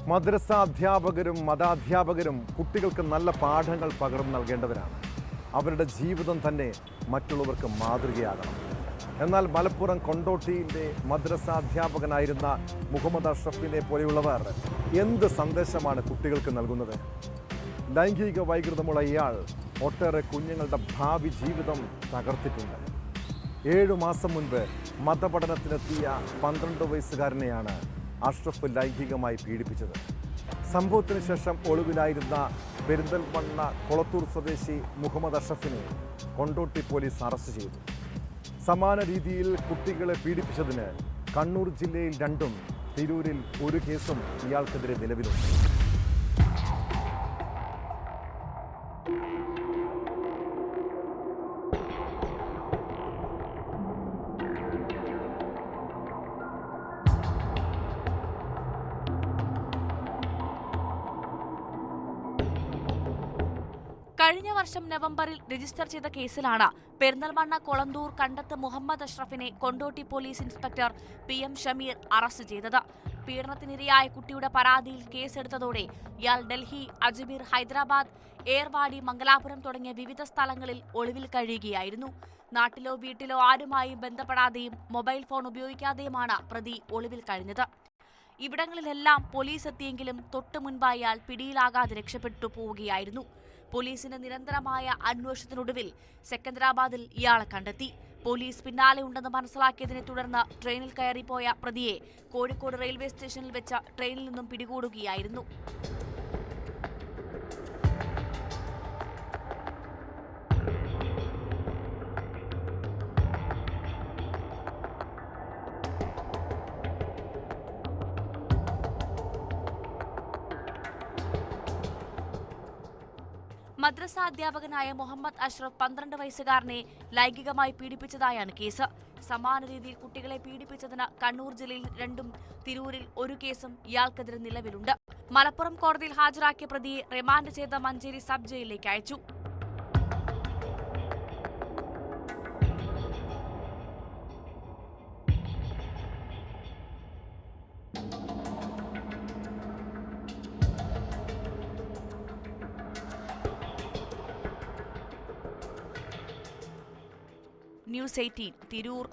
മദ്രസ അധ്യാപകരും മതാധ്യാപകരും കുട്ടികൾക്ക് നല്ല പാഠങ്ങൾ പകർന്നു നൽകേണ്ടവരാണ്. അവരുടെ ജീവിതം തന്നെ മറ്റുള്ളവർക്ക് മാതൃകയാകണം. എന്നാൽ മലപ്പുറം കൊണ്ടോട്ടിയിലെ മദ്രസ അധ്യാപകനായിരുന്ന മുഹമ്മദ് അഷ്റഫിനെ പോലെയുള്ളവർ എന്ത് സന്ദേശമാണ് കുട്ടികൾക്ക് നൽകുന്നത്? ലൈംഗിക വൈകൃതമുള്ള ഇയാൾ ഒട്ടേറെ കുഞ്ഞുങ്ങളുടെ ഭാവി ജീവിതം തകർത്തിട്ടുണ്ട്. 7 മാസം മുൻപ് മതപഠനത്തിനെത്തിയ 12 വയസ്സുകാരനെയാണ് അഷ്റഫ് ലൈംഗികമായി പീഡിപ്പിച്ചത്. സംഭവത്തിന് ശേഷം ഒളിവിലായിരുന്ന പെരിന്തൽമണ്ണ കൊളത്തൂർ സ്വദേശി മുഹമ്മദ് അഷ്റഫിനെ കൊണ്ടോട്ടി പോലീസ് അറസ്റ്റ് ചെയ്തു. സമാന രീതിയിൽ കുട്ടികളെ പീഡിപ്പിച്ചതിന് കണ്ണൂർ ജില്ലയിൽ 2ഉം തിരൂരിൽ 1 കേസും ഇയാൾക്കെതിരെ നിലവിലുണ്ട്. കഴിഞ്ഞ വർഷം നവംബറിൽ രജിസ്റ്റർ ചെയ്ത കേസിലാണ് പെരിന്തൽമണ്ണ കൊളന്തൂർ കണ്ടത്ത് മുഹമ്മദ് അഷ്റഫിനെ Kondotty police inspector PM Shameer arrest ചെയ്തത്. പീഡനത്തിനിരയായ കുട്ടിയുടെ പരാതിയിൽ കേസെടുത്തതോടെ ഇയാൾ ഡൽഹി, അജ്മീർ, ഹൈദരാബാദ്, ഏർവാടി, മംഗലാപുരം തുടങ്ങിയ വിവിധ സ്ഥലങ്ങളിൽ ഒളിവിൽ കഴിയുകയായിരുന്നു. നാട്ടിലോ വീട്ടിലോ ആരുമായും ബന്ധപ്പെടാതെയും മൊബൈൽ ഫോൺ ഉപയോഗിക്കാതെയുമാണ് പ്രതി ഒളിവിൽ കഴിഞ്ഞത്. ഇവിടങ്ങളിലെല്ലാം പോലീസ് എത്തിയെങ്കിലും തൊട്ടു മുൻപായി ഇയാൾ പിടിയിലാകാതെ രക്ഷപ്പെട്ടു പോവുകയായിരുന്നു. പോലീസിന്റെ നിരന്തരമായ അന്വേഷണത്തിനൊടുവിൽ സെക്കന്ദരാബാദിൽ ഇയാളെ കണ്ടെത്തി. പോലീസ് പിന്നാലെ ഉണ്ടെന്ന് മനസ്സിലാക്കിയതിനെ തുടർന്ന് ട്രെയിനിൽ കയറിപ്പോയ പ്രതിയെ കോഴിക്കോട് റെയിൽവേ സ്റ്റേഷനിൽ വെച്ച ട്രെയിനിൽ നിന്നും പിടികൂടുകയായിരുന്നു. മദ്രസ അധ്യാപകനായ മുഹമ്മദ് അഷ്റഫ് 12 വയസ്സുകാരനെ ലൈംഗികമായി പീഡിപ്പിച്ചതായാണ് കേസ്. സമാന രീതിയിൽ കുട്ടികളെ പീഡിപ്പിച്ചതിന് കണ്ണൂർ ജില്ലയിൽ 2ഉം തിരൂരിൽ 1 കേസും ഇയാൾക്കെതിരെ നിലവിലുണ്ട്. മലപ്പുറം കോടതിയിൽ ഹാജരാക്കിയ പ്രതിയെ റിമാൻഡ് ചെയ്ത മഞ്ചേരി സബ് ജയിലിലേക്ക് അയച്ചു. ന്യൂസ് 18 തിരൂർ.